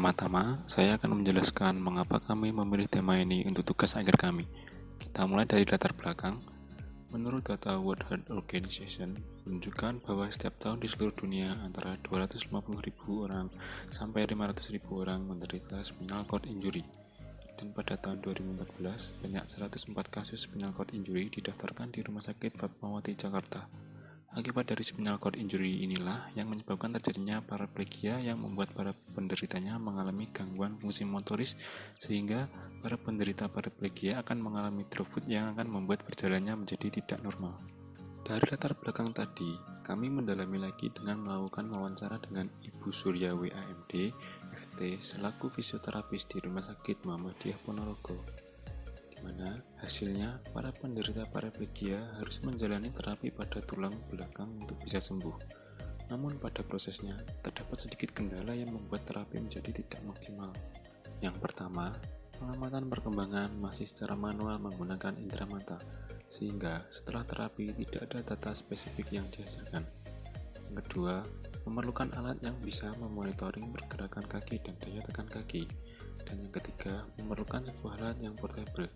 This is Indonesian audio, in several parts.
Pertama-tama, saya akan menjelaskan mengapa kami memilih tema ini untuk tugas akhir kami. Kita mulai dari latar belakang. Menurut data World Health Organization, menunjukkan bahwa setiap tahun di seluruh dunia antara 250.000 orang sampai 500.000 orang menderita spinal cord injury. Dan pada tahun 2014, banyak 104 kasus spinal cord injury didaftarkan di Rumah Sakit Fatmawati, Jakarta. Akibat dari spinal cord injury inilah yang menyebabkan terjadinya paraplegia yang membuat para penderitanya mengalami gangguan fungsi motoris sehingga para penderita paraplegia akan mengalami drop foot yang akan membuat perjalanannya menjadi tidak normal. Dari latar belakang tadi, kami mendalami lagi dengan melakukan wawancara dengan Ibu Surya WAMD, FT, selaku fisioterapis di Rumah Sakit Muhammadiyah Ponorogo, mana hasilnya para penderita paraplegia harus menjalani terapi pada tulang belakang untuk bisa sembuh. Namun pada prosesnya terdapat sedikit kendala yang membuat terapi menjadi tidak maksimal. Yang pertama, pengamatan perkembangan masih secara manual menggunakan indera mata, sehingga setelah terapi tidak ada data spesifik yang dihasilkan. Yang kedua, memerlukan alat yang bisa memonitoring pergerakan kaki dan daya tekan kaki. Dan yang ketiga, memerlukan sebuah alat yang portable.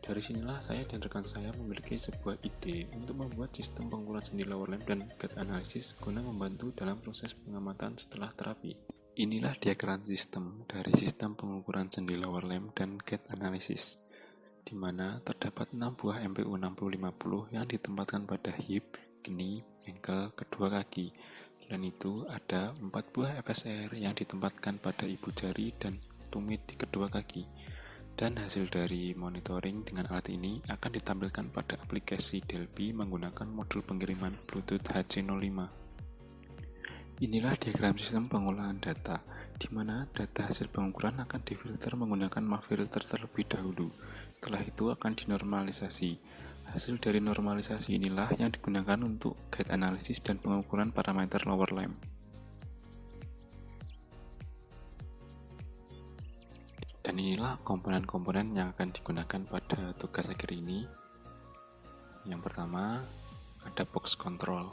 Dari sinilah saya dan rekan saya memiliki sebuah ide untuk membuat sistem pengukuran sendi lower limb dan gait analysis guna membantu dalam proses pengamatan setelah terapi. Inilah diagram sistem dari sistem pengukuran sendi lower limb dan gait analysis, di mana terdapat 6 buah MPU 6050 yang ditempatkan pada hip, knee, ankle, kedua kaki. Selain itu, ada 4 buah FSR yang ditempatkan pada ibu jari dan tumit di kedua kaki. Dan hasil dari monitoring dengan alat ini akan ditampilkan pada aplikasi Delphi menggunakan modul pengiriman Bluetooth HC05. Inilah diagram sistem pengolahan data, di mana data hasil pengukuran akan difilter menggunakan MapFilter terlebih dahulu. Setelah itu akan dinormalisasi. Hasil dari normalisasi inilah yang digunakan untuk gait analisis dan pengukuran parameter lower limb. Dan inilah komponen-komponen yang akan digunakan pada tugas akhir ini. Yang pertama, ada box control.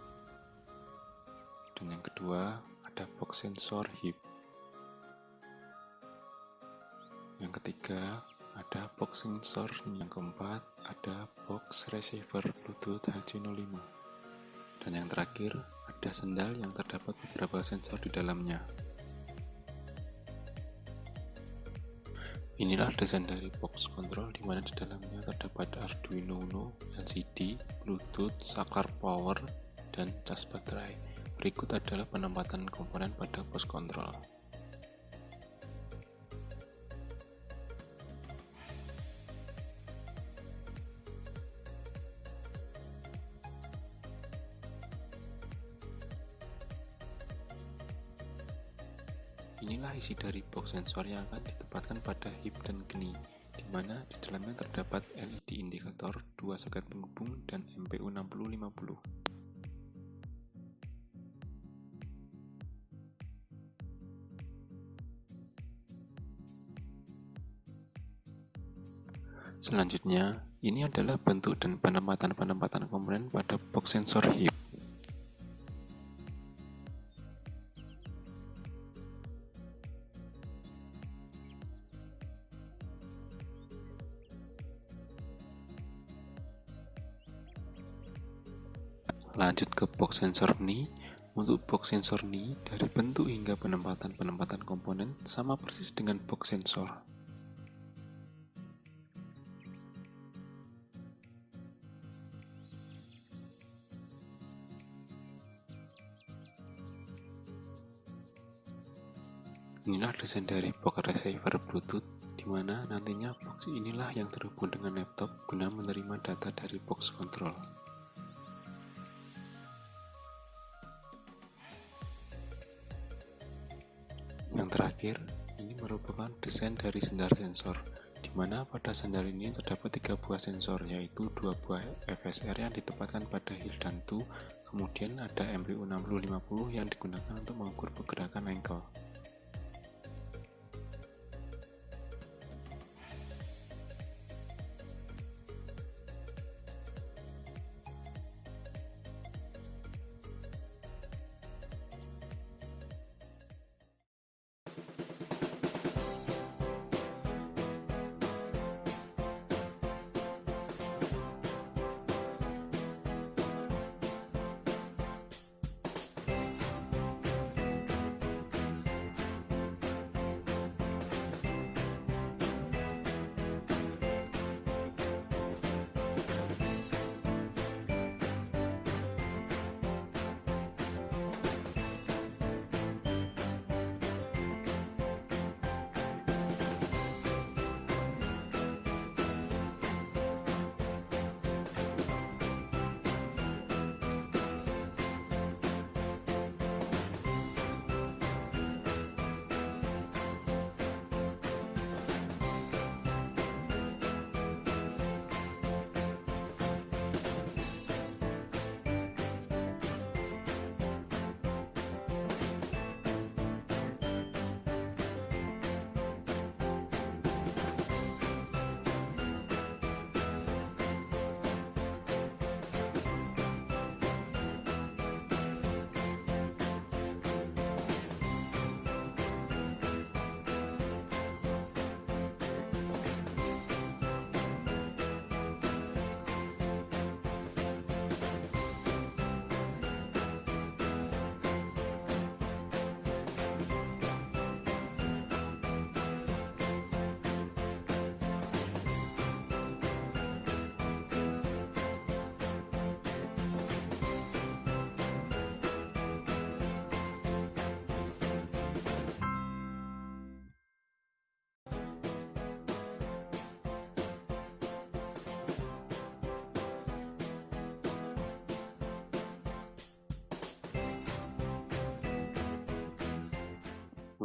Dan yang kedua, ada box sensor hip. Yang ketiga, ada box sensor. Yang keempat, ada box receiver Bluetooth HC05. Dan yang terakhir, ada sendal yang terdapat beberapa sensor di dalamnya. Inilah desain dari box control di mana di dalamnya terdapat Arduino Uno, LCD, Bluetooth, saklar power, dan cas baterai. Berikut adalah penempatan komponen pada box control. Inilah isi dari box sensor yang akan ditempatkan pada hip dan knee, di mana di dalamnya terdapat LED indikator, 2 soket penghubung, dan MPU 6050. Selanjutnya, ini adalah bentuk dan penempatan komponen pada box sensor hip. Lanjut ke box sensor knee. Untuk box sensor knee, dari bentuk hingga penempatan komponen sama persis dengan box sensor. Inilah desain dari box receiver Bluetooth, di mana nantinya box inilah yang terhubung dengan laptop guna menerima data dari box control. Yang terakhir, ini merupakan desain dari sendal sensor, di mana pada sendal ini terdapat 3 buah sensor, yaitu 2 buah FSR yang ditempatkan pada heel dan toe, kemudian ada MPU 6050 yang digunakan untuk mengukur pergerakan ankle.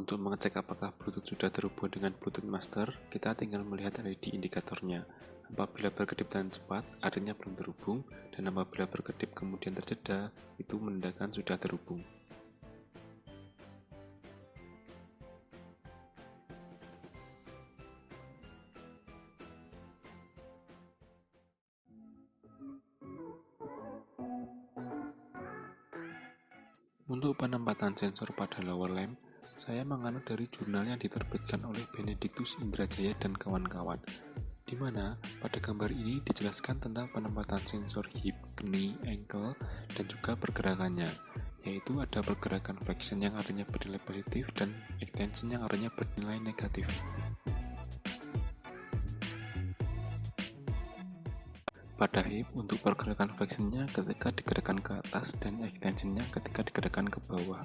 Untuk mengecek apakah Bluetooth sudah terhubung dengan Bluetooth Master, kita tinggal melihat LED indikatornya. Apabila berkedip dan cepat, artinya belum terhubung, dan apabila berkedip kemudian terjeda, itu menandakan sudah terhubung. Untuk penempatan sensor pada lower lamp, saya menganut dari jurnal yang diterbitkan oleh Benedictus Indrajaya dan kawan-kawan, di mana pada gambar ini dijelaskan tentang penempatan sensor hip, knee, ankle, dan juga pergerakannya, yaitu ada pergerakan flexion yang artinya bernilai positif dan extension yang artinya bernilai negatif. Pada hip, untuk pergerakan flexionnya ketika digerakkan ke atas dan extensionnya ketika digerakkan ke bawah.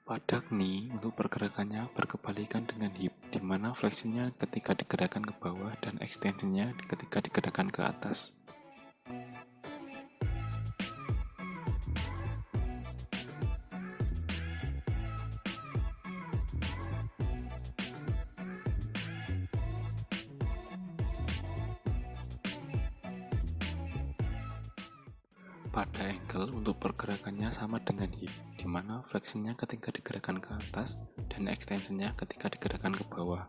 Pada knee, untuk pergerakannya berkebalikan dengan hip, di mana flexionnya ketika digerakkan ke bawah dan extensionnya ketika digerakkan ke atas. Pada ankle, untuk pergerakannya sama dengan hip, di mana flexionnya ketika digerakkan ke atas dan extensionnya ketika digerakkan ke bawah.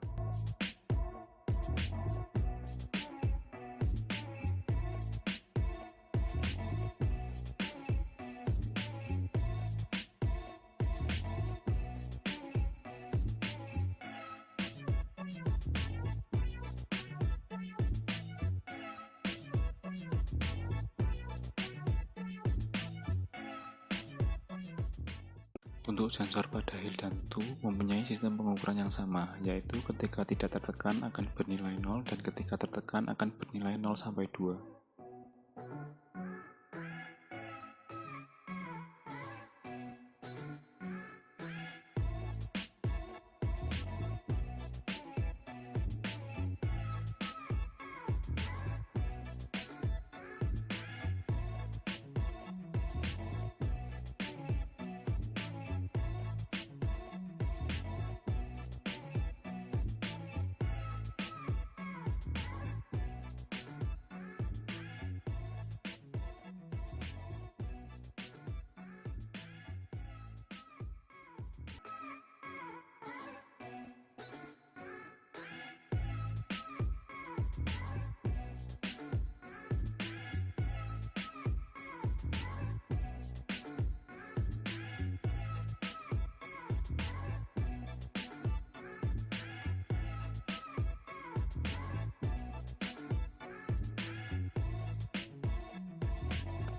Untuk sensor pada heel dan toe mempunyai sistem pengukuran yang sama, yaitu ketika tidak tertekan akan bernilai 0 dan ketika tertekan akan bernilai 0 sampai 2.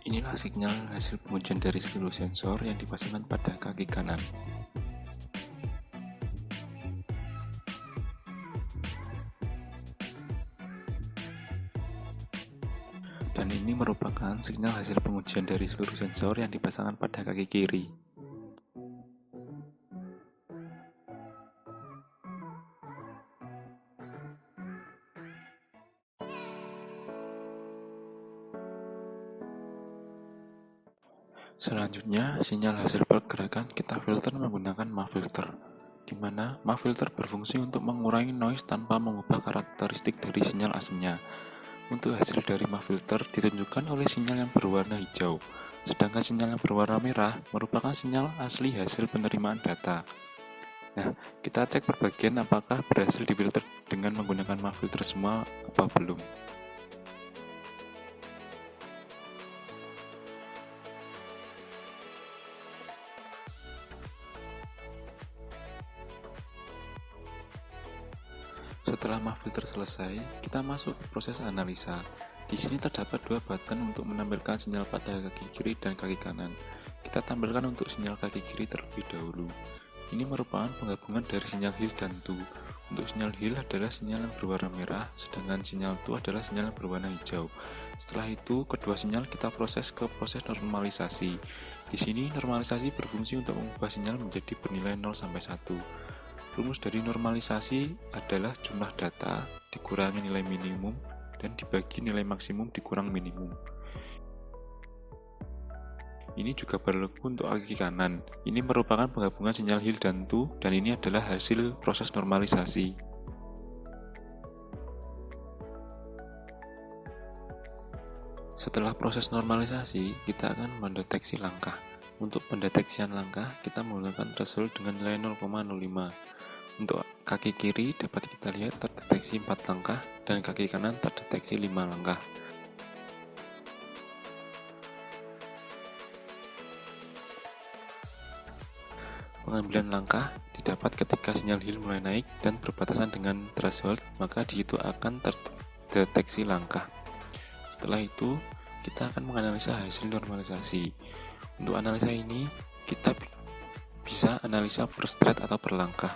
Inilah sinyal hasil pengujian dari seluruh sensor yang dipasangkan pada kaki kanan. Dan ini merupakan sinyal hasil pengujian dari seluruh sensor yang dipasangkan pada kaki kiri. Selanjutnya, sinyal hasil pergerakan kita filter menggunakan MAF filter, di mana MAF filter berfungsi untuk mengurangi noise tanpa mengubah karakteristik dari sinyal aslinya. Untuk hasil dari MAF filter ditunjukkan oleh sinyal yang berwarna hijau, sedangkan sinyal yang berwarna merah merupakan sinyal asli hasil penerimaan data. Nah, kita cek per bagian apakah berhasil difilter dengan menggunakan MAF filter semua apa belum. Setelah MAF filter selesai, kita masuk ke proses analisa. Di sini terdapat dua button untuk menampilkan sinyal pada kaki kiri dan kaki kanan. Kita tampilkan untuk sinyal kaki kiri terlebih dahulu. Ini merupakan penggabungan dari sinyal Hill dan Tu. Untuk sinyal Hill adalah sinyal yang berwarna merah, sedangkan sinyal Tu adalah sinyal yang berwarna hijau. Setelah itu, kedua sinyal kita proses ke proses normalisasi. Di sini, normalisasi berfungsi untuk mengubah sinyal menjadi bernilai 0 sampai 1. Rumus dari normalisasi adalah jumlah data dikurangi nilai minimum dan dibagi nilai maksimum dikurang minimum. Ini juga berlaku untuk kaki kanan. Ini merupakan penggabungan sinyal Hill dan Tu, dan ini adalah hasil proses normalisasi. Setelah proses normalisasi, kita akan mendeteksi langkah. Untuk pendeteksian langkah, kita menggunakan threshold dengan nilai 0,05. Untuk kaki kiri dapat kita lihat terdeteksi 4 langkah, dan kaki kanan terdeteksi 5 langkah. Pengambilan langkah didapat ketika sinyal Hill mulai naik dan berbatasan dengan threshold, maka di situ akan terdeteksi langkah. Setelah itu, kita akan menganalisa hasil normalisasi. Untuk analisa ini, kita bisa analisa per thread atau per langkah.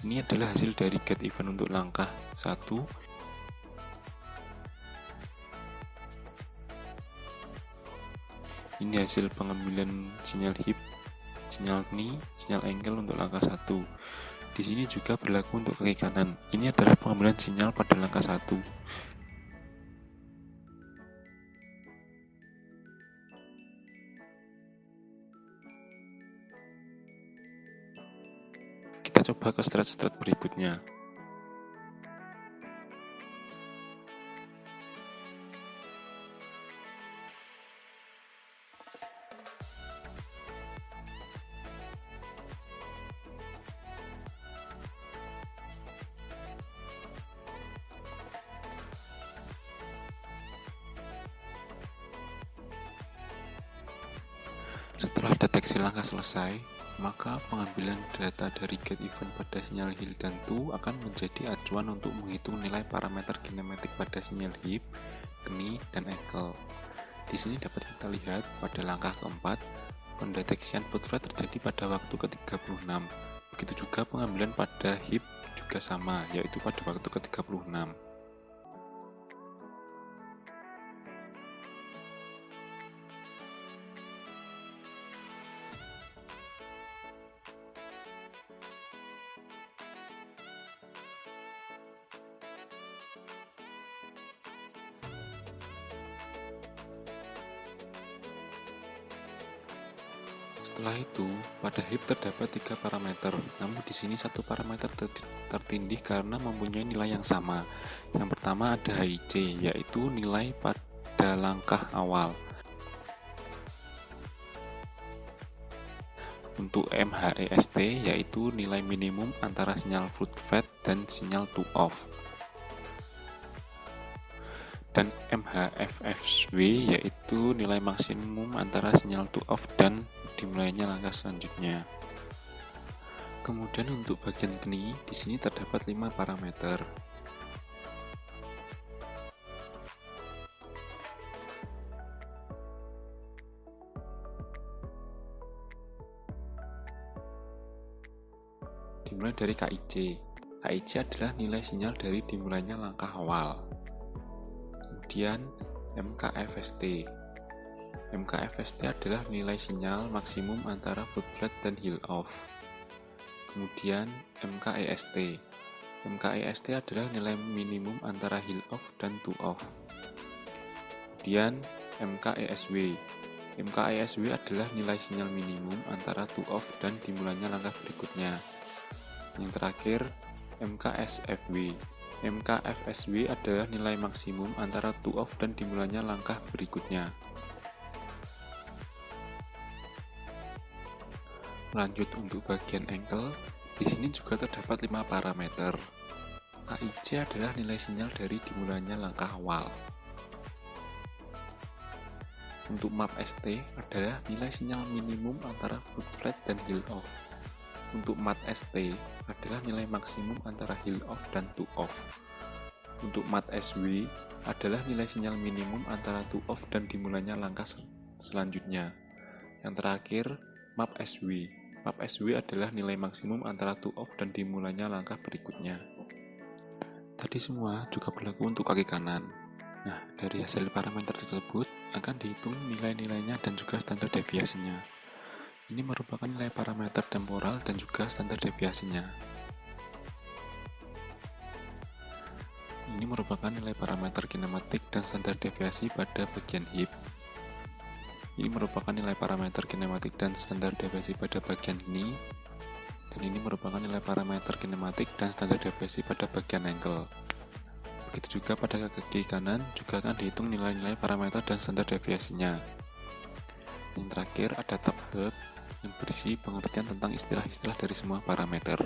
Ini adalah hasil dari get event untuk langkah 1. Ini hasil pengambilan sinyal hip, sinyal knee, sinyal ankle untuk langkah 1. Di sini juga berlaku untuk kaki kanan. Ini adalah pengambilan sinyal pada langkah 1. Kita coba ke thread berikutnya. Setelah deteksi langkah selesai, maka pengambilan data dari get event pada sinyal Hill dan Tu akan menjadi acuan untuk menghitung nilai parameter kinematik pada sinyal hip, knee, dan ankle. Di sini dapat kita lihat pada langkah keempat, pendeteksian foot rate terjadi pada waktu ke-36. Begitu juga pengambilan pada hip juga sama, yaitu pada waktu ke-36. Setelah itu, pada hip terdapat 3 parameter, namun di sini satu parameter tertindih karena mempunyai nilai yang sama. Yang pertama ada HIC, yaitu nilai pada langkah awal. Untuk MHEST, yaitu nilai minimum antara sinyal foot fed dan sinyal to off. Dan MHFFW, yaitu nilai maksimum antara sinyal to off dan dimulainya langkah selanjutnya. Kemudian untuk bagian knee, di sini terdapat 5 parameter. Dimulai dari KIC. KIC adalah nilai sinyal dari dimulainya langkah awal. Kemudian MKFST. MKFST adalah nilai sinyal maksimum antara foot flat dan heel off. Kemudian MKEST. MKEST adalah nilai minimum antara heel off dan to off. Kemudian MKESW. MKESW adalah nilai sinyal minimum antara to off dan dimulainya langkah berikutnya. Yang terakhir MKSFW. MKFSW adalah nilai maksimum antara to off dan dimulainya langkah berikutnya. Lanjut untuk bagian ankle, di sini juga terdapat 5 parameter. KIC adalah nilai sinyal dari dimulainya langkah awal. Untuk map ST adalah nilai sinyal minimum antara foot flat dan heel off. Untuk mat ST adalah nilai maksimum antara heel off dan to off. Untuk mat SW adalah nilai sinyal minimum antara to off dan dimulainya langkah selanjutnya. Yang terakhir, map SW. Pap SW adalah nilai maksimum antara to off dan dimulainya langkah berikutnya. Tadi semua juga berlaku untuk kaki kanan. Nah, dari hasil parameter tersebut akan dihitung nilai-nilainya dan juga standar deviasinya. Ini merupakan nilai parameter temporal dan juga standar deviasinya. Ini merupakan nilai parameter kinematik dan standar deviasi pada bagian hip. Ini merupakan nilai parameter kinematik dan standar deviasi pada bagian knee. Dan ini merupakan nilai parameter kinematik dan standar deviasi pada bagian ankle. Begitu juga pada kaki kanan juga akan dihitung nilai-nilai parameter dan standar deviasinya. Yang terakhir ada tab hub yang berisi pengertian tentang istilah-istilah dari semua parameter.